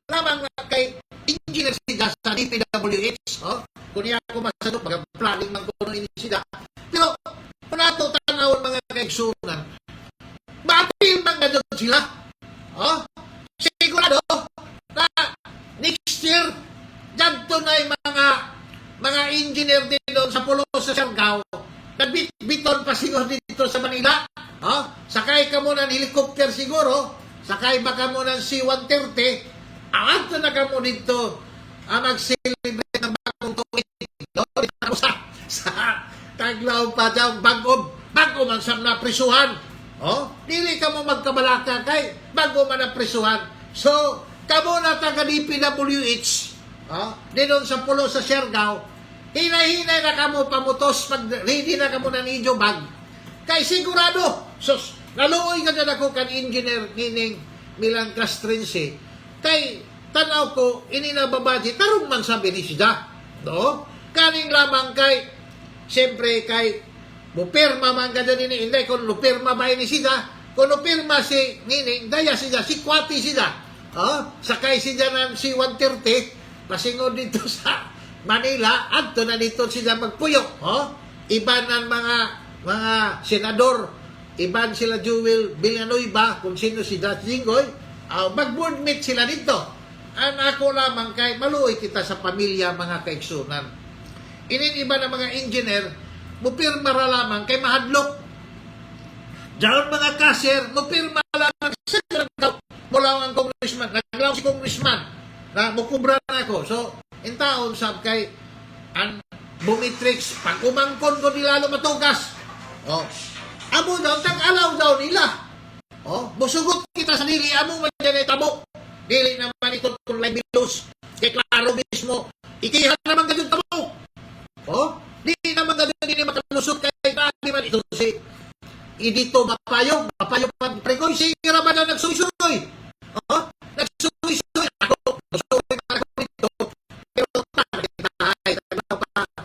C: Lamang kay engineer siya sa DPWH. Kung niya ako masadot, mag-planning man ko ini sila. Pero, kung nato tanawon mga kaigsunan, ma-appeal man na doon sila. Sigurado na next year, dyan to na yung mga engineer din doon sa pulo sa Siargao. Nagbiton pa siguro dito sa Manila. Sakay ka muna ng helicopter siguro. Sakay ba ka muna ng C-130. Ato na ka mo dito mag-celebrate ng bagong tuwid. Dito sa Taglaw pa dyan, bago man sa naprisuhan. Dili ka mo magkabalaka kay bago man naprisuhan. So, kamo na taga DPWH, dinon sa pulo sa Siargao, hinay-hinay na kamo pamutos, ready na kamo na ninyo bag. Kay sigurado, sus, naluoy ka dyan ako kan engineer Nining Milan Castrinsi. Kay, tanaw ko, ininababadji, tarong man sabi ni siya. Kaning lamang kay, siyempre kay, mupirma man ka dyan ini, hindi, kung lupirma ba ini siya, kung lupirma si Nining, daya siya, si Kwati siya. Sakay siya ng C-130, pasingod dito sa Manila, at na dito siya magpuyok. Iba ng mga senador, iban sila Jewel Villanueva, kung sino si Dat Jinggoy, mag-board meet sila dito. Ang ako lamang kay maluoy kita sa pamilya mga kaigsunan. Iba ng mga engineer, mupirma ra lamang kay mahadlok. Diyan mga cashier, mupirma lamang sa mula ang congressman, naglaw si congressman na mukubra na ako. So, in taon sab kay ang bumitrix, pag umangkon ko nilalo matugas. Amo daw, tag-alaw daw nila. Busugot kita sa dili, amo man dyan ay tabo. Dili naman ito kung libilus. Kay klaro mismo, ikihan naman ganyan tabo. Dili naman ganyan din makalusot kay grabe man ito si Idito Mapayog pag prekoy, siya naman na nagsuy-suy. Nagsuy-suy ako. Nagsuy pa ako dito. Pero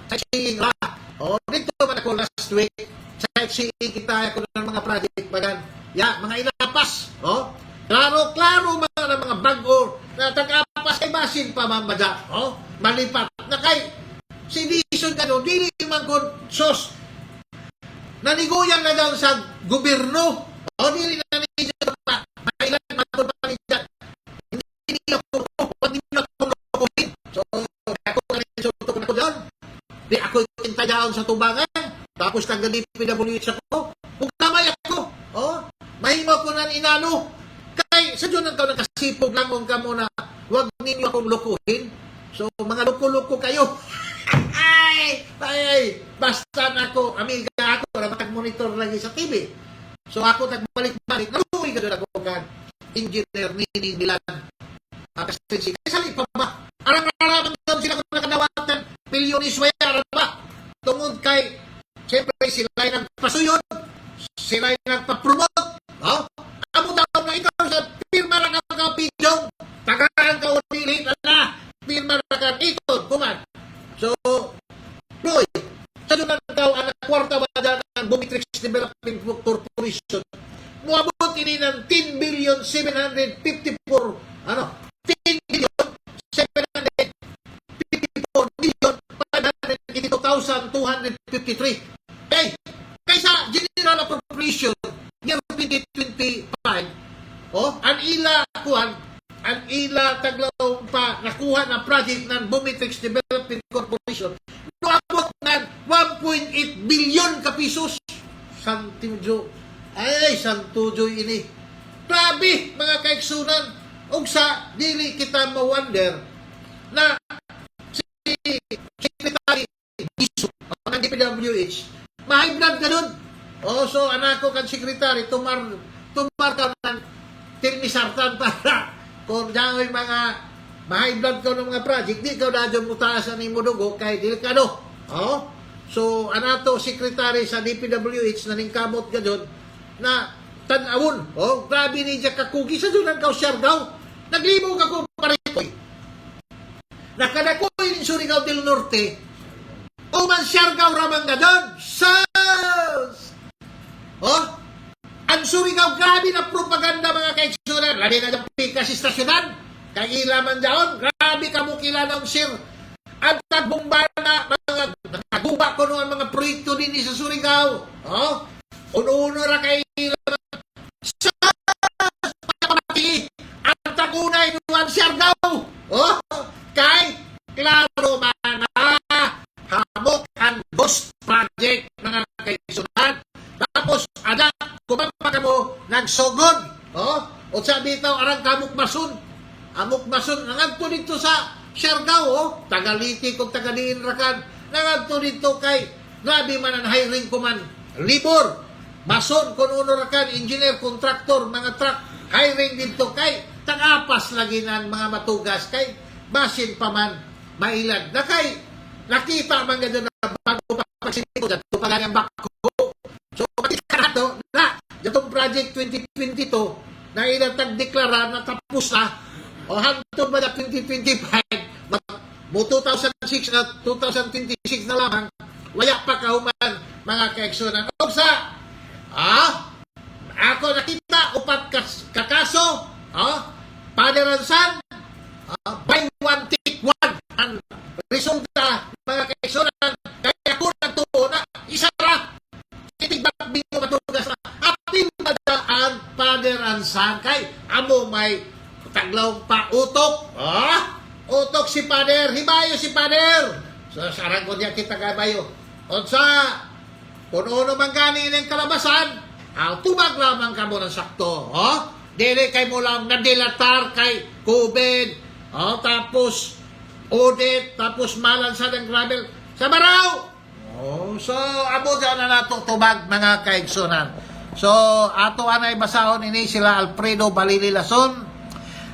C: sightseeing ra. Dito man ako last week. Sightseeing kita ako ng mga project bagan. Mga inapas. Klaro mga bago na tag-apas ay basin pa mamadya. Malipat. Na kay si Dizon gano'n, dili man kung sos naniguyan na daw sa gobyerno. Dili na naniguyan pa. Mailan man pa niya. Hindi ako kukuhin. So, ako na ko dyan. Di ako kintayaon sa tubangan. Tapos taga-DPWH ako. Kung kamay ako. Mahimo ko na inano. Kay, sa dyan ang nakasipog lang kung ka muna. Huwag ninyo akong lukuhin. So, mga luko-luko kayo. Ay, basta na ako, amiga ako, para matag-monitor lagi sa TV. So ako tagbalik-balik, naluwi ka doon ako kan engineer Nining Milan Castrinsi. Kasi sali pa ba? Arang-arang doon sila kung nakadawatan, milyonis wala ba? Tungod kay, siyempre sila ay nagpasuyon, sila ay nagpapromote. Amo daw na ikaw sa firma na kakapidong, tagaan ka unilin, firma na kakitod, kuman. So, Roy, sa doon na daw ang kwarta ba dyan ang Bumitrix Development Corporation, muabot ini ng 10,754,253 kaysa General Appropriation year 2025 ang ila taglaw pa nakuha ng project ng Bumitrix Development Corporation nuabot ng 1.8 billion ka pisos. Santimjo Ay, santujoy ini. Grabe, mga kaigsunan. Og sa dili kita ma-wonder na si Secretary Biso ng DPWH, ma-high blood ka dun. So, anak ko kan Secretary, tumar ka ng tirmisartan para kung dyan mga ma-high blood ka ng mga project, di ka na dyan mutaasan ni Mudugo kay delikado. So, anato Secretary sa DPWH na ningkamot ka dun na tanawon. Grabe ni Jack Kakugi sa dunan ka Siargao. Naglimo ka ko parikoy. Nakadakoy ni Surigao del Norte. O man Siargao ramang ka dun. Sus! Ang Surigao, grabe na propaganda mga kaigsunan. Labi na ng pikas istasyonan. Kay ilaman daon, grabe ka mo kilanong sir. Ang tagbomba na mga nagguba ko noon mga proyekto din sa Surigao. Uno-uno ra kay ilaman. Sus! Pamati! Ang tagunay nuwan Siargao. Kay klaro man hamok ang ghost project mga kaigsunan. Tapos, anak, kumampa ka mo, nagsugod. O sabi ito, arang kamuk masun. Amuk masun, nangadto dito sa Siargao, tagaliti kung tagaliin rakan. Nangadto dito kay, grabe man ang hiring ko man. Libor, mason, kung uno rakan, engineer, contractor, mga truck, hiring dito kay, tagapas lagi ng mga matugas kay, basin pa man, mailad. Na kay, nakita man ganda na bago pa pagsinito, dato pa lang ang bako. So, pagkakarato na, itong project 2022, na ilatag deklara na tapos na, o hantod ba na 2025, mo 2006 na 2026 na lamang, wala pa kahuman, mga kaeksonan. O sa, ako nakita, upat kakaso, padaransan, buy one, take one, ang resulta, mga kaeksonan, kaya ko nagtuo na, isara, itigbak bingo matugas na apil madaan padaransan kay amo may taglaw pa utok. Utok si pader, hibayo si pader. So sarang ko niya kita kabayo. Unsa kung uno man gani ng kalabasan, tubag lamang ka mo ng sakto. Dili kay mo lang nadilatar kay COVID. Tapos audit, tapos malansa ng gravel sa baraw. So, amo dyan na nato tubag mga kaigsunan. So, ato anay basahon ini sila Alfredo Balili Lason,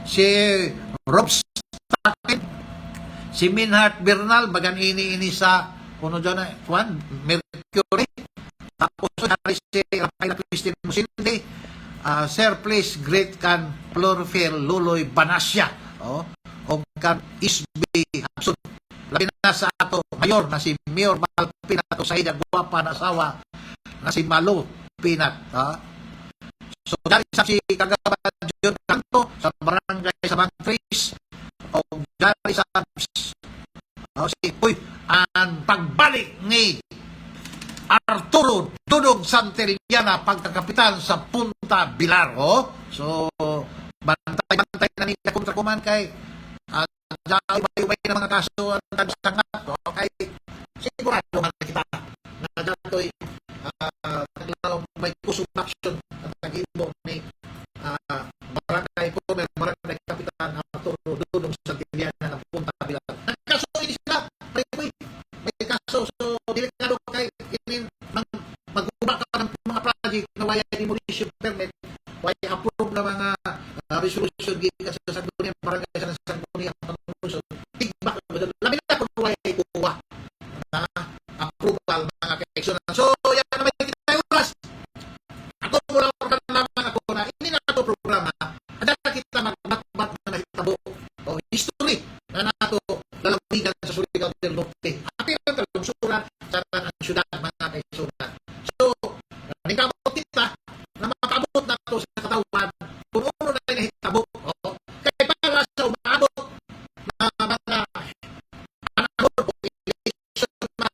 C: si Rob Stacken, si Minhart Bernal, bagan ini sa, kuno dyan na, Mercury, tapos si Rafael Christine Musindi, Sir Please Great Can Chlorophyll Luloy Banasya, o kan Isbi Hapson. Labi na sa ato, mayor na si Mayor Malpinat o sa ida guwapa na asawa na si Malo Pinat. So, dali sa si Kagaban Jun Canto sa barangay sa Bangtris o dali sa si ang pagbalik ni Arturo Dudong Santillana pagkakapitan sa Punta Bilar. So, bantay-bantay na nila kontra kuman kay ubay ng mga kaso ang sangat. Okay, sigurado man kita na dato'y may kusog action at nag-ibo ni barangay Comer, barangay Kapitan Arturo Dudong Santillana ng Punta Bilar. Nagkaso ini sila, may kaso. So, delikado kay mag-uba ka ng mga project na waya demolition permit, waya approve na mga resolution gikan sa Sangguniang barangay sa Sangguniang Panguso. Tigbak labi na kung waya ikuha na approval mga kaeksonan. So, yan naman kita oras. Ako mula ka naman ako na hindi na ito programa. Ada kita magbatbat na nahitabo o history na nato lalawigan sa Surigao del Norte. Atin ang talungsuran sa syudad mga kaeksonan. So, nagkamot kita na makabot na ito sa katawan kung uno na nahitabo. Kaya para sa umabot na mga anahon o election na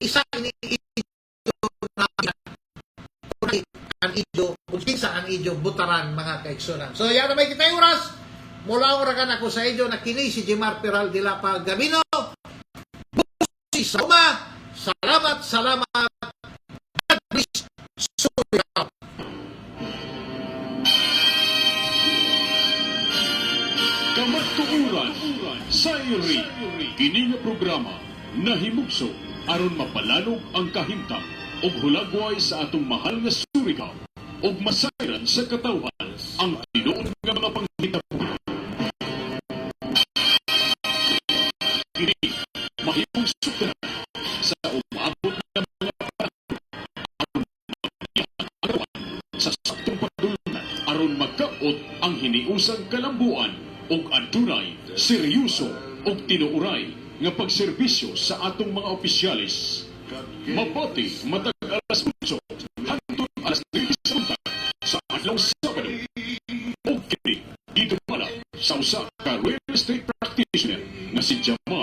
C: isa ini-idyo na ang idyo, kung kinsa ang idyo butaran mga kaeksonan. So, yan na may kita yung oras. Mula orakan ako sa idyo na kini si Jimar Peral de la Paggamino. Busi sa uma. Salamat. God bless.
D: Kamatuuran, Sayri, kini nga programa nahimugso aron mapalanog ang kahimtang ug hulagway sa atong mahal nga Surigao ug masayran sa katawhan ang tinuod nga mga panghitabo. Kini mahimugso na sa umabot nga mga panahon aron sa saktong pagdulunan aron magkaot ang hiniusang kalambuan ug adunay seryoso ug tinuuray nga pagserbisyo sa atong mga opisyalis. Mabati matag alas 8 hangtod alas 3 sa buntag sa adlaw Sabado. O kini dito pala sa usa ka real estate practitioner nga si Jamal